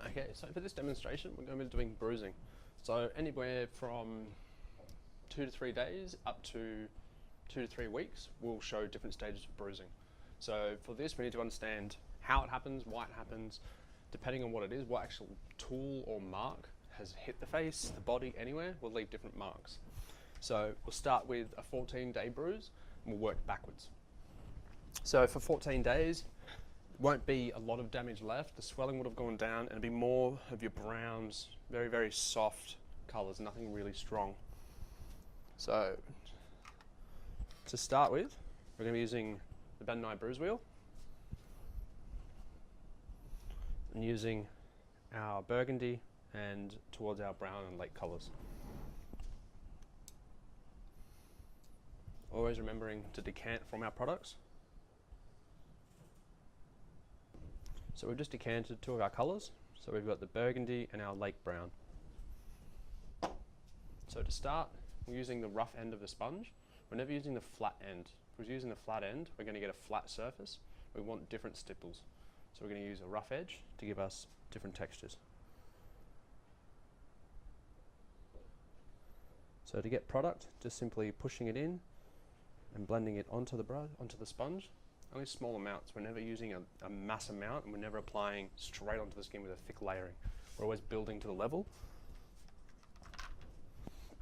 Okay, so for this demonstration, we're going to be doing bruising. So anywhere from 2 to 3 days up to 2 to 3 weeks, we'll show different stages of bruising. So for this, we need to understand how it happens, why it happens, depending on what it is, what actual tool or mark has hit the face, the body, anywhere, will leave different marks. So we'll start with a 14-day bruise, and we'll work backwards. So for 14 days, won't be a lot of damage left. The swelling would have gone down and it'd be more of your browns, very, very soft colours, nothing really strong. So to start with, we're going to be using the Ben & I bruise wheel and using our burgundy and towards our brown and lake colours. Always remembering to decant from our products. So we've just decanted two of our colours. So we've got the burgundy and our lake brown. So to start, we're using the rough end of the sponge. We're never using the flat end. If we're using the flat end, we're going to get a flat surface. We want different stipples. So we're going to use a rough edge to give us different textures. So to get product, just simply pushing it in and blending it onto the sponge. Only small amounts. We're never using a mass amount, and we're never applying straight onto the skin with a thick layering. We're always building to the level.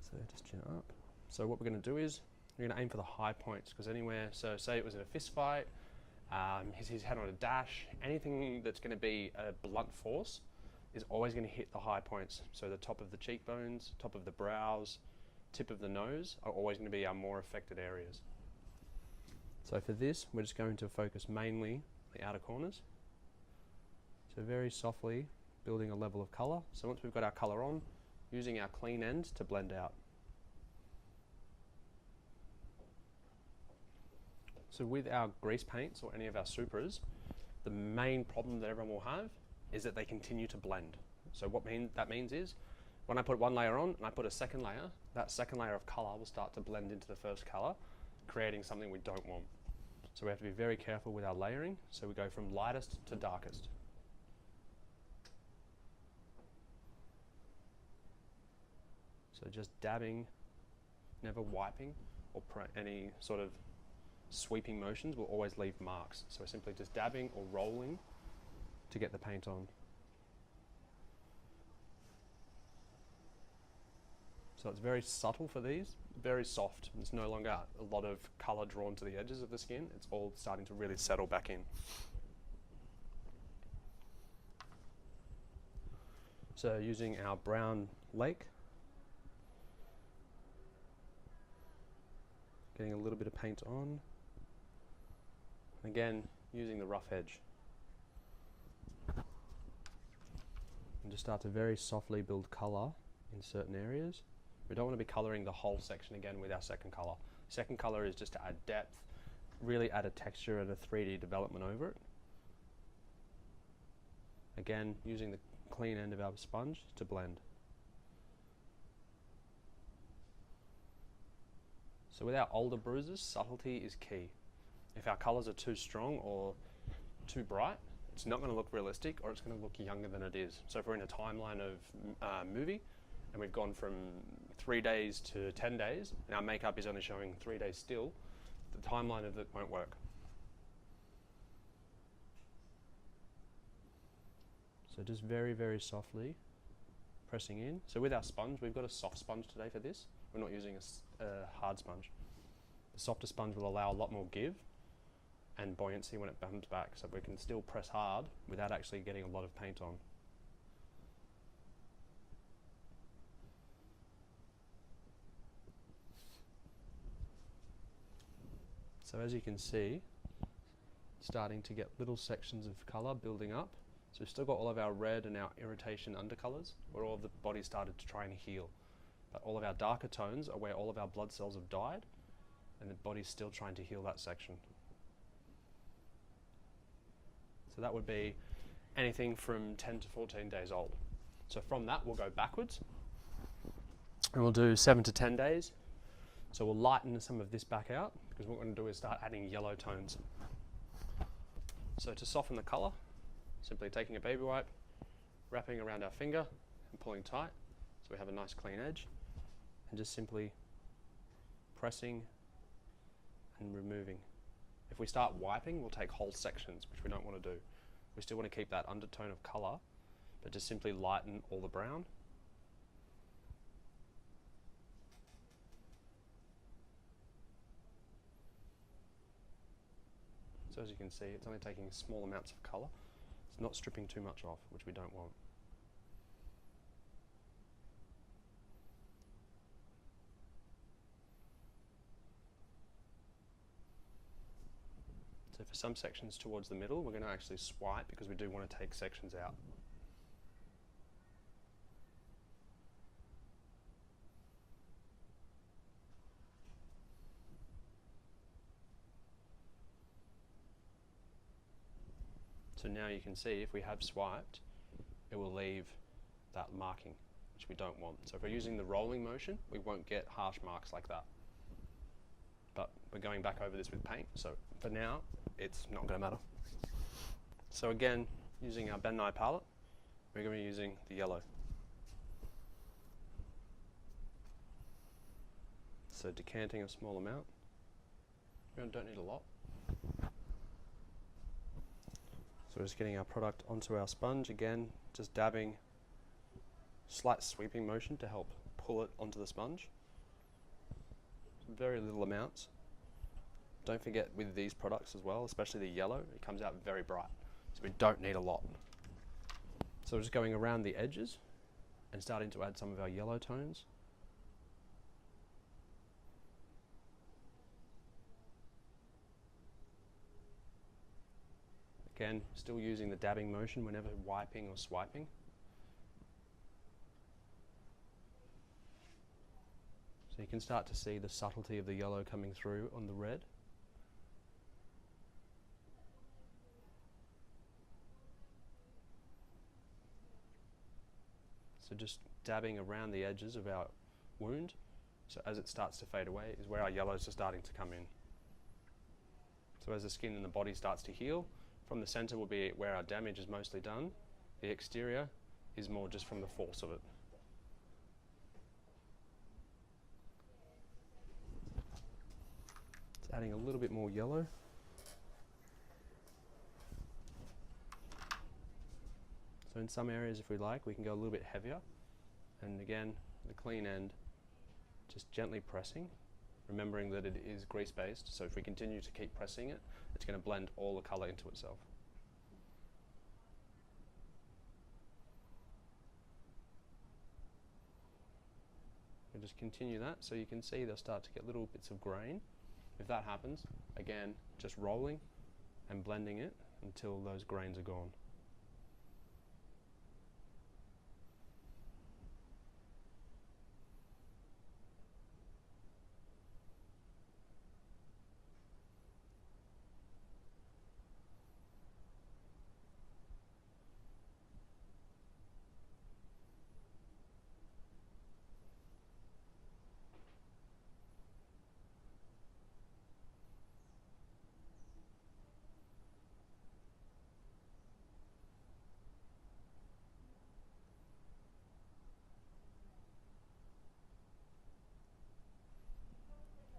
So just chin up. So what we're going to do is we're going to aim for the high points, because anywhere, so say it was in a fist fight, his head on a dash, anything that's going to be a blunt force is always going to hit the high points. So the top of the cheekbones, top of the brows, tip of the nose are always going to be our more affected areas. So for this, we're just going to focus mainly the outer corners. So very softly building a level of colour. So once we've got our colour on, using our clean end to blend out. So with our grease paints or any of our supras, the main problem that everyone will have is that they continue to blend. So what that means is, when I put one layer on and I put a second layer, that second layer of colour will start to blend into the first colour, creating something we don't want. So we have to be very careful with our layering, so we go from lightest to darkest. So just dabbing, never wiping, or any sort of sweeping motions will always leave marks. So we're simply just dabbing or rolling to get the paint on. So it's very subtle for these, very soft. There's no longer a lot of colour drawn to the edges of the skin. It's all starting to really settle back in. So using our brown lake, getting a little bit of paint on. Again, using the rough edge. And just start to very softly build colour in certain areas. We don't want to be colouring the whole section again with our second colour. Second colour is just to add depth, really add a texture and a 3D development over it. Again, using the clean end of our sponge to blend. So with our older bruises, subtlety is key. If our colours are too strong or too bright, it's not going to look realistic, or it's going to look younger than it is. So if we're in a timeline of movie, and we've gone from 3 days to 10 days, and our makeup is only showing 3 days still, the timeline of it won't work. So just very, very softly pressing in. So with our sponge, we've got a soft sponge today for this. We're not using a hard sponge. The softer sponge will allow a lot more give and buoyancy when it comes back, so we can still press hard without actually getting a lot of paint on. So as you can see, starting to get little sections of colour building up. So we've still got all of our red and our irritation undercolours, where all of the body started to try and heal. But all of our darker tones are where all of our blood cells have died, and the body's still trying to heal that section. So that would be anything from 10 to 14 days old. So from that, we'll go backwards, and we'll do 7 to 10 days. So we'll lighten some of this back out, because what we're going to do is start adding yellow tones. So to soften the colour, simply taking a baby wipe, wrapping around our finger and pulling tight so we have a nice clean edge, and just simply pressing and removing. If we start wiping, we'll take whole sections, which we don't want to do. We still want to keep that undertone of colour, but just simply lighten all the brown. So as you can see, it's only taking small amounts of colour. It's not stripping too much off, which we don't want. So for some sections towards the middle, we're going to actually swipe because we do want to take sections out. So now you can see if we have swiped, it will leave that marking, which we don't want. So if we're using the rolling motion, we won't get harsh marks like that. But we're going back over this with paint, so for now, it's not going to matter. So again, using our Ben Nye palette, we're going to be using the yellow. So decanting a small amount. We don't need a lot. So we're just getting our product onto our sponge, again, just dabbing, slight sweeping motion to help pull it onto the sponge. Very little amounts. Don't forget with these products as well, especially the yellow, it comes out very bright. So we don't need a lot. So we're just going around the edges and starting to add some of our yellow tones. Again, still using the dabbing motion whenever wiping or swiping. So you can start to see the subtlety of the yellow coming through on the red. So just dabbing around the edges of our wound, so as it starts to fade away is where our yellows are starting to come in. So as the skin and the body starts to heal, from the center will be where our damage is mostly done. The exterior is more just from the force of it. Just adding a little bit more yellow. So in some areas, if we like, we can go a little bit heavier. And again, the clean end, just gently pressing, remembering that it is grease-based, so if we continue to keep pressing it, it's going to blend all the colour into itself. We'll just continue that, so you can see they'll start to get little bits of grain. If that happens, again, just rolling and blending it until those grains are gone.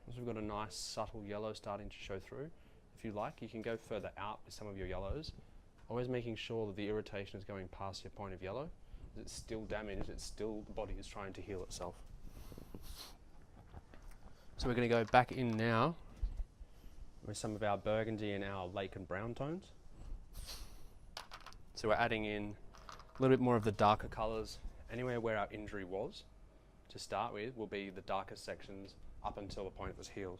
So we've got a nice subtle yellow starting to show through. If you like, you can go further out with some of your yellows, always making sure that the irritation is going past your point of yellow. It's still damaged, it's still, the body is trying to heal itself. So we're going to go back in now with some of our burgundy and our lake and brown tones. So we're adding in a little bit more of the darker colours. Anywhere where our injury was, to start with, will be the darkest sections up until the point it was healed.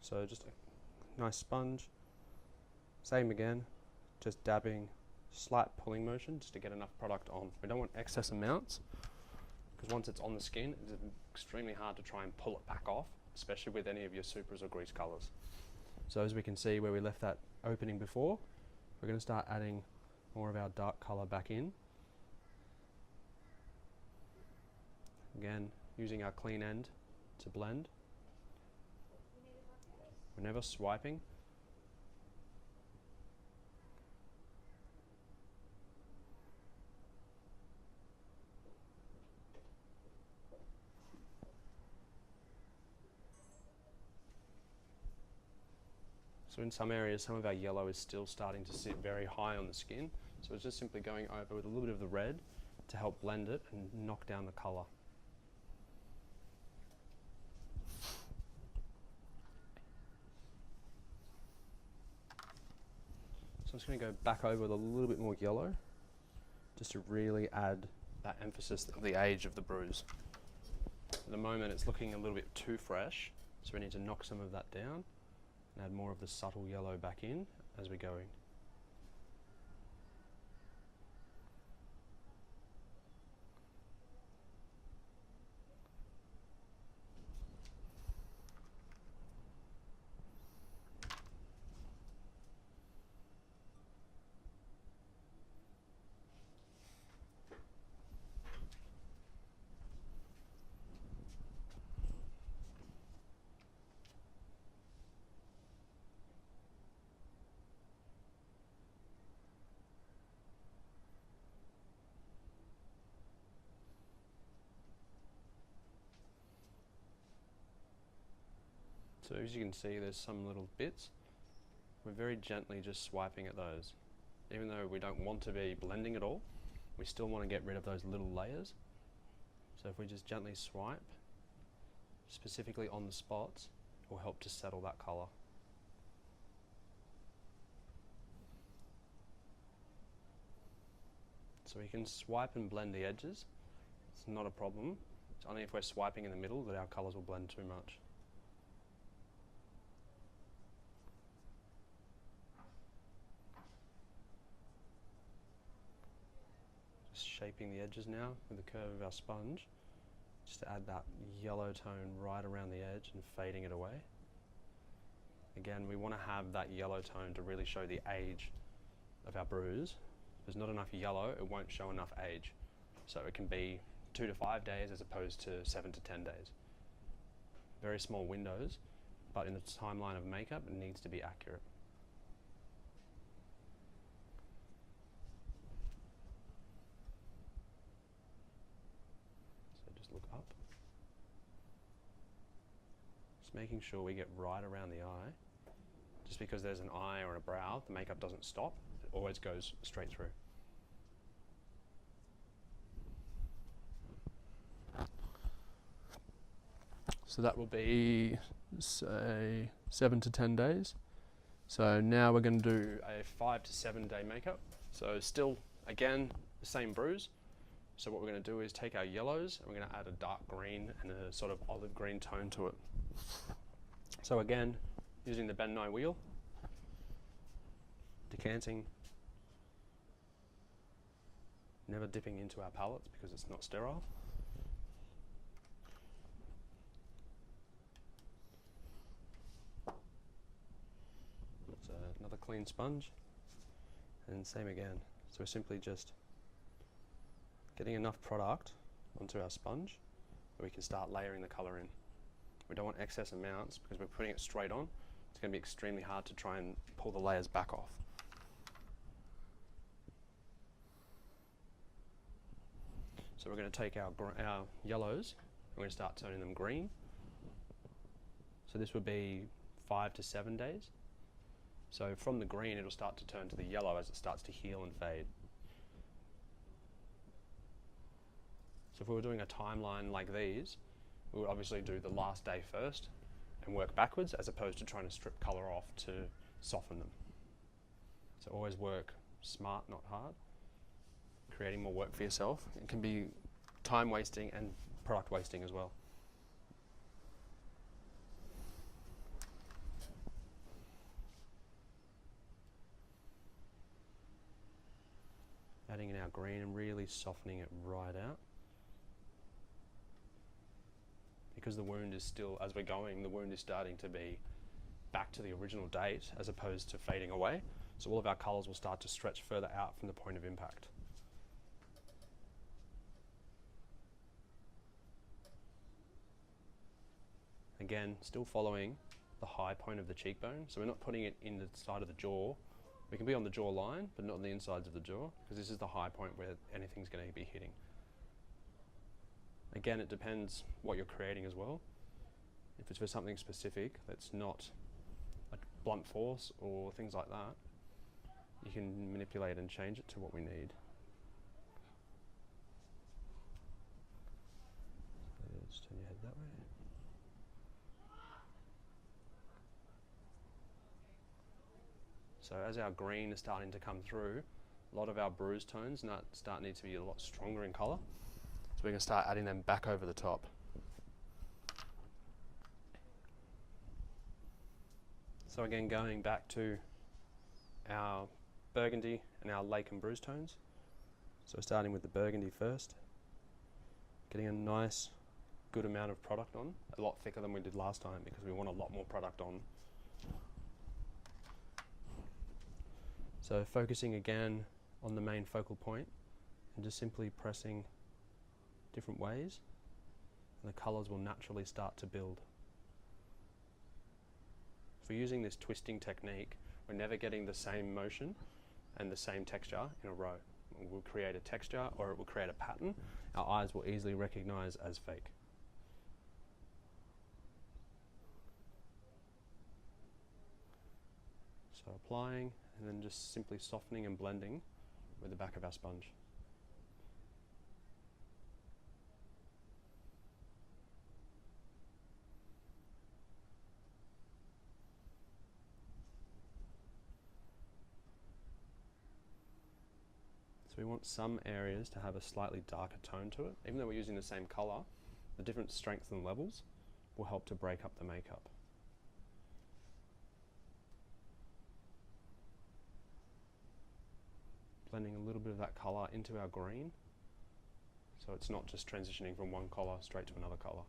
So just a nice sponge. Same again, just dabbing, slight pulling motion just to get enough product on. We don't want excess amounts, because once it's on the skin, it's extremely hard to try and pull it back off, especially with any of your supers or grease colours. So as we can see where we left that opening before, we're going to start adding more of our dark colour back in. Again, using our clean end to blend. We're never swiping. So in some areas, some of our yellow is still starting to sit very high on the skin. So it's just simply going over with a little bit of the red to help blend it and knock down the colour. So I'm just going to go back over with a little bit more yellow, just to really add that emphasis of the age of the bruise. At the moment it's looking a little bit too fresh, so we need to knock some of that down and add more of the subtle yellow back in as we're going. So as you can see, there's some little bits. We're very gently just swiping at those. Even though we don't want to be blending at all, we still want to get rid of those little layers. So if we just gently swipe, specifically on the spots, it will help to settle that colour. So we can swipe and blend the edges. It's not a problem. It's only if we're swiping in the middle that our colours will blend too much. Shaping the edges now with the curve of our sponge, just to add that yellow tone right around the edge and fading it away. Again, we want to have that yellow tone to really show the age of our bruise. If there's not enough yellow, it won't show enough age. So it can be 2 to 5 days as opposed to 7 to 10 days. Very small windows, but in the timeline of makeup, it needs to be accurate. Look up. Just making sure we get right around the eye. Just because there's an eye or a brow, the makeup doesn't stop. It always goes straight through. So that will be, say, 7 to 10 days. So now we're going to do a 5 to 7 day makeup. So still, again, the same bruise. So what we're going to do is take our yellows and we're going to add a dark green and a sort of olive green tone to it. So again, using the Ben Nye wheel, decanting, never dipping into our palettes because it's not sterile. So another clean sponge, and same again. So we're simply just getting enough product onto our sponge that we can start layering the colour in. We don't want excess amounts because we're putting it straight on. It's going to be extremely hard to try and pull the layers back off. So we're going to take our yellows, we're going to start turning them green. So this would be 5 to 7 days. So from the green it'll start to turn to the yellow as it starts to heal and fade. So if we were doing a timeline like these, we would obviously do the last day first and work backwards as opposed to trying to strip colour off to soften them. So always work smart, not hard. Creating more work for yourself. It can be time wasting and product wasting as well. Adding in our green and really softening it right out. Because the wound is still, as we're going, the wound is starting to be back to the original date as opposed to fading away. So all of our colours will start to stretch further out from the point of impact. Again, still following the high point of the cheekbone. So we're not putting it in the side of the jaw. We can be on the jaw line, but not on the insides of the jaw, because this is the high point where anything's going to be hitting. Again, it depends what you're creating as well. If it's for something specific that's not blunt force or things like that, you can manipulate and change it to what we need. Just turn your head that way. So as our green is starting to come through, a lot of our bruise tones need to be a lot stronger in colour. So we can start adding them back over the top. So again, going back to our burgundy and our lake and bruise tones. So starting with the burgundy first, getting a nice good amount of product on, a lot thicker than we did last time because we want a lot more product on. So focusing again on the main focal point and just simply pressing different ways, and the colours will naturally start to build. If we're using this twisting technique, we're never getting the same motion and the same texture in a row. It will create a texture or it will create a pattern our eyes will easily recognise as fake. So applying and then just simply softening and blending with the back of our sponge. So we want some areas to have a slightly darker tone to it. Even though we're using the same colour, the different strengths and levels will help to break up the makeup. Blending a little bit of that colour into our green, so it's not just transitioning from one colour straight to another colour.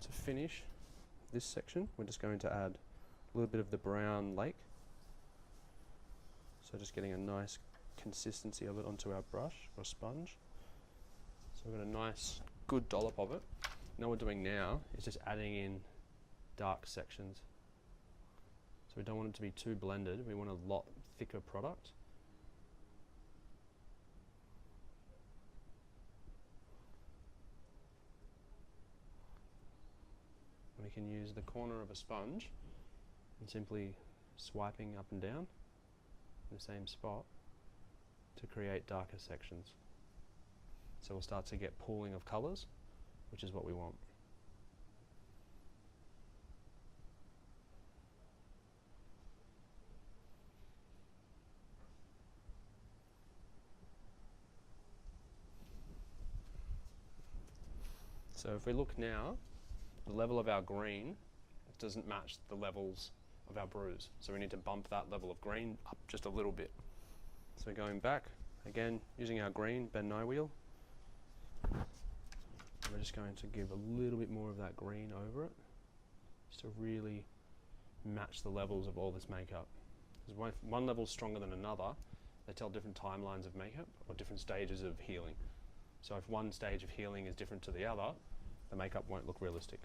To finish this section, we're just going to add a little bit of the brown lake. So just getting a nice consistency of it onto our brush or sponge. So we've got a nice good dollop of it. Now what we're doing now is just adding in dark sections. So we don't want it to be too blended, we want a lot thicker product. We can use the corner of a sponge and simply swiping up and down in the same spot to create darker sections. So we'll start to get pooling of colours, which is what we want. So if we look now, the level of our green doesn't match the levels of our bruise. So we need to bump that level of green up just a little bit. So going back, again, using our green Ben Nye wheel, we're just going to give a little bit more of that green over it, just to really match the levels of all this makeup. Because one level is stronger than another, they tell different timelines of makeup or different stages of healing. So if one stage of healing is different to the other, the makeup won't look realistic.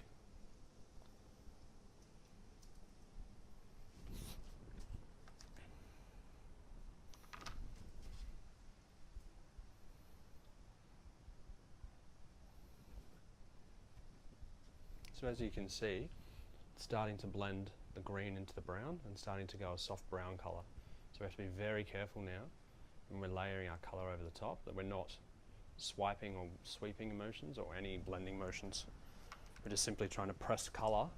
So as you can see, it's starting to blend the green into the brown and starting to go a soft brown colour. So we have to be very careful now when we're layering our colour over the top that we're not swiping or sweeping motions or any blending motions. We're just simply trying to press colour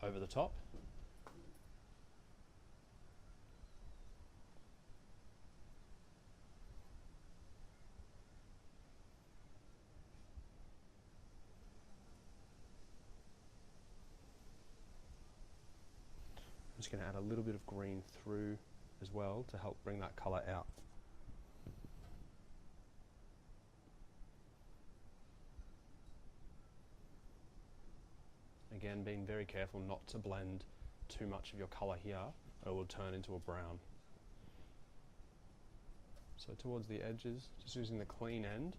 over the top. I'm just going to add a little bit of green through as well to help bring that colour out. Again, being very careful not to blend too much of your colour here, or it will turn into a brown. So towards the edges, just using the clean end,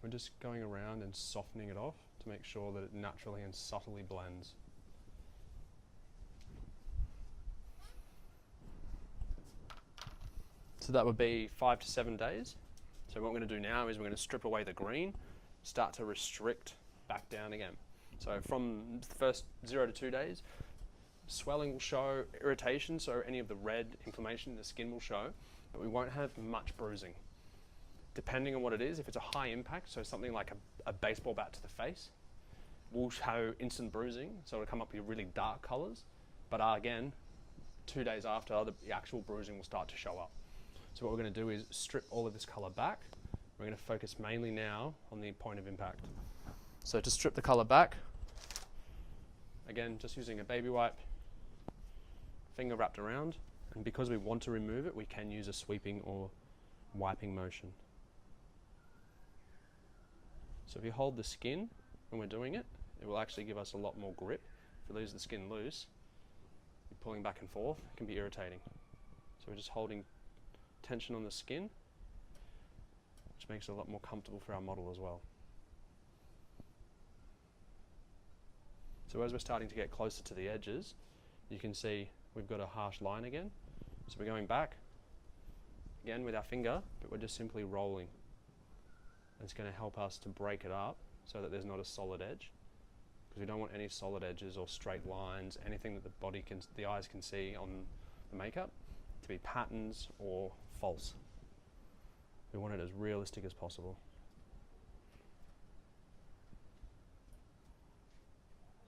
we're just going around and softening it off to make sure that it naturally and subtly blends. So that would be 5 to 7 days. So what we're going to do now is we're going to strip away the green start to restrict back down again. So from the first 0 to 2 days, swelling will show, irritation, so any of the red inflammation in the skin will show, but we won't have much bruising. Depending on what it is, if it's a high impact, so something like a baseball bat to the face, will show instant bruising, so it'll come up with really dark colours, but again, 2 days after, the actual bruising will start to show up. So what we're going to do is strip all of this colour back. We're going to focus mainly now on the point of impact. So to strip the colour back, again, just using a baby wipe, finger wrapped around, and because we want to remove it, we can use a sweeping or wiping motion. So if you hold the skin when we're doing it, it will actually give us a lot more grip. If we leave the skin loose, you're pulling back and forth, it can be irritating. So we're just holding tension on the skin, which makes it a lot more comfortable for our model as well. So as we're starting to get closer to the edges, you can see we've got a harsh line again. So we're going back, again with our finger, but we're just simply rolling. It's going to help us to break it up so that there's not a solid edge, because we don't want any solid edges or straight lines, anything that the eyes can see on the makeup to be patterns or false. We want it as realistic as possible.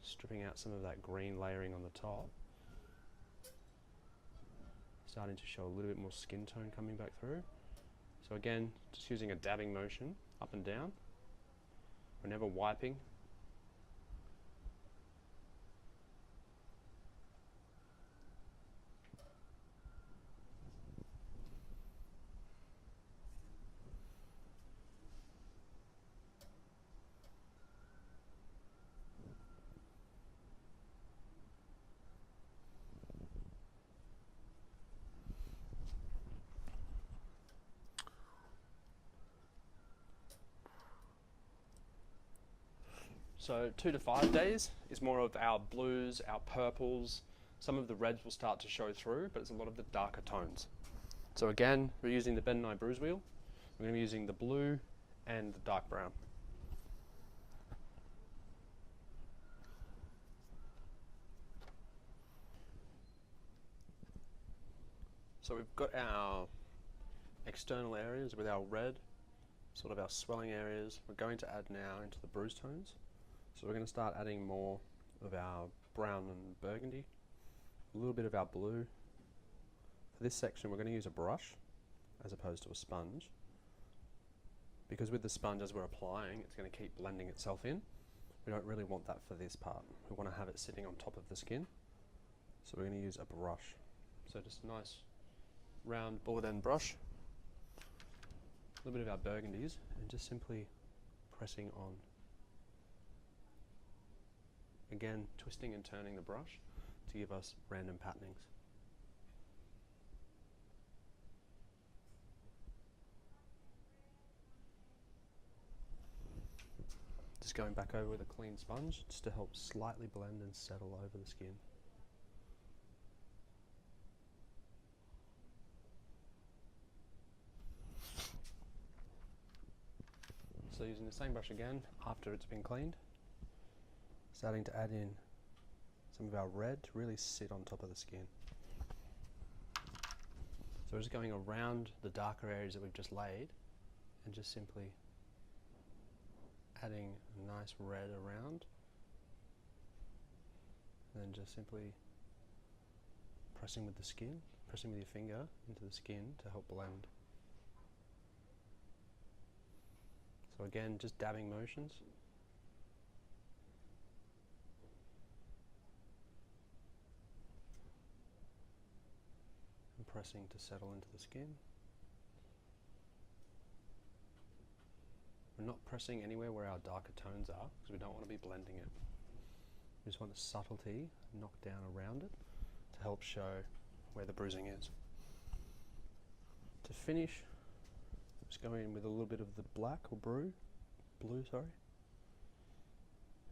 Stripping out some of that green layering on the top. Starting to show a little bit more skin tone coming back through. So again, just using a dabbing motion up and down. We're never wiping. So 2 to 5 days is more of our blues, our purples. Some of the reds will start to show through, but it's a lot of the darker tones. So again, we're using the Ben & I bruise wheel. We're going to be using the blue and the dark brown. So we've got our external areas with our red, sort of our swelling areas. We're going to add now into the bruise tones. So we're going to start adding more of our brown and burgundy, a little bit of our blue. For this section we're going to use a brush as opposed to a sponge, because with the sponge as we're applying it's going to keep blending itself in. We don't really want that for this part. We want to have it sitting on top of the skin. So we're going to use a brush. So just a nice round bullet end brush, a little bit of our burgundies, and just simply pressing on. Again, twisting and turning the brush to give us random patternings. Just going back over with a clean sponge just to help slightly blend and settle over the skin. So using the same brush again after it's been cleaned. Starting to add in some of our red to really sit on top of the skin. So we're just going around the darker areas that we've just laid and just simply adding a nice red around, and then just simply pressing with the skin, pressing with your finger into the skin to help blend. So again, just dabbing motions. Pressing to settle into the skin. We're not pressing anywhere where our darker tones are because we don't want to be blending it. We just want the subtlety knocked down around it to help show where the bruising is. To finish, just going in with a little bit of the black or blue, sorry.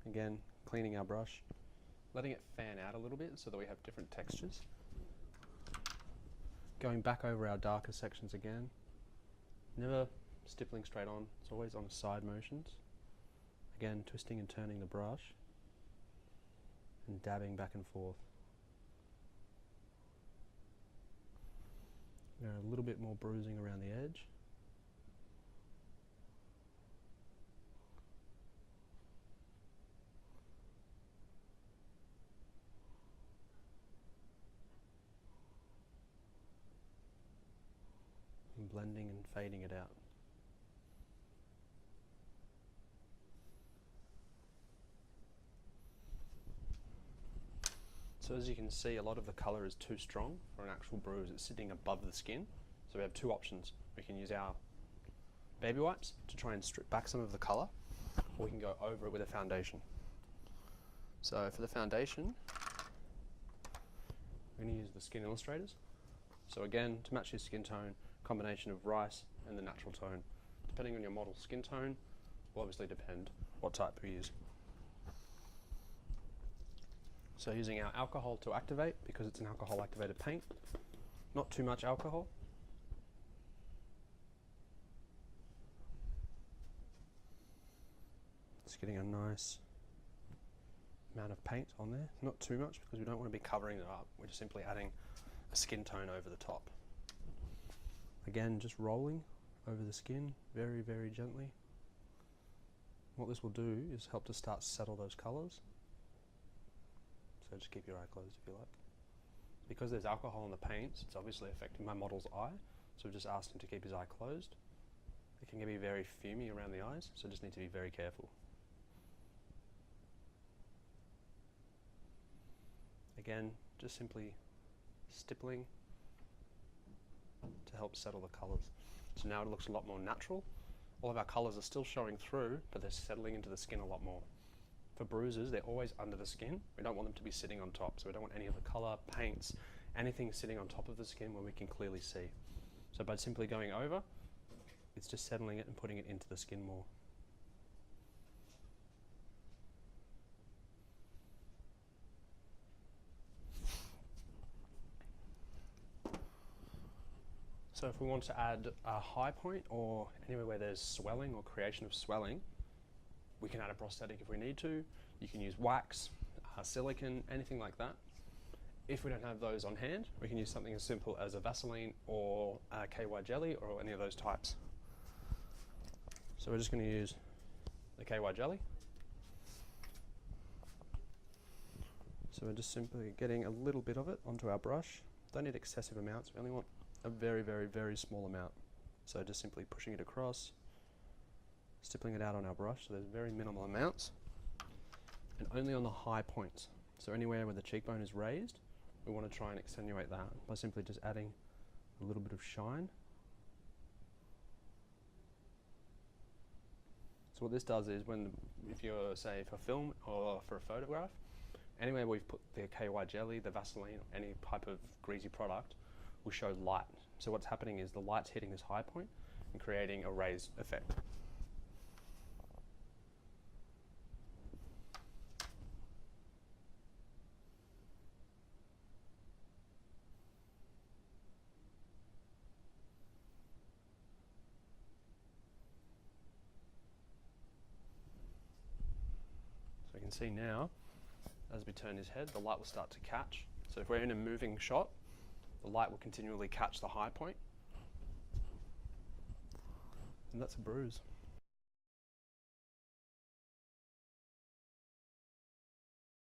Again, cleaning our brush, letting it fan out a little bit so that we have different textures. Going back over our darker sections again, never stippling straight on, it's always on side motions. Again, twisting and turning the brush and dabbing back and forth. A little bit more bruising around the edge. And blending and fading it out. So as you can see, a lot of the colour is too strong for an actual bruise. It's sitting above the skin. So we have two options. We can use our baby wipes to try and strip back some of the colour, or we can go over it with a foundation. So for the foundation, we're going to use the Skin Illustrators. So again, to match your skin tone, combination of rice and the natural tone. Depending on your model's skin tone, will obviously depend what type we use. So using our alcohol to activate, because it's an alcohol activated paint, not too much alcohol. Just getting a nice amount of paint on there, not too much because we don't want to be covering it up, we're just simply adding a skin tone over the top. Again, just rolling over the skin very, very gently. What this will do is help to start to settle those colours. So just keep your eye closed if you like. Because there's alcohol in the paints, it's obviously affecting my model's eye, so we've just asked him to keep his eye closed. It can be very fumey around the eyes, so just need to be very careful. Again, just simply stippling to help settle the colours. So now it looks a lot more natural. All of our colours are still showing through, but they're settling into the skin a lot more. For bruises, they're always under the skin. We don't want them to be sitting on top, so we don't want any of the colour, paints, anything sitting on top of the skin where we can clearly see. So by simply going over, it's just settling it and putting it into the skin more. So if we want to add a high point or anywhere where there's swelling or creation of swelling, we can add a prosthetic if we need to. You can use wax, silicone, anything like that. If we don't have those on hand, we can use something as simple as a Vaseline or a KY jelly or any of those types. So we're just going to use the KY jelly. So we're just simply getting a little bit of it onto our brush. Don't need excessive amounts, we only want a very, very, very small amount. So just simply pushing it across, stippling it out on our brush, so there's very minimal amounts, and only on the high points. So anywhere where the cheekbone is raised, we want to try and accentuate that by simply just adding a little bit of shine. So what this does is if you're, say, for film or for a photograph, anywhere we've put the KY jelly, the Vaseline, or any type of greasy product, will show light. So what's happening is the light's hitting this high point and creating a raised effect. So you can see now, as we turn his head, the light will start to catch. So if we're in a moving shot, the light will continually catch the high point, and that's a bruise.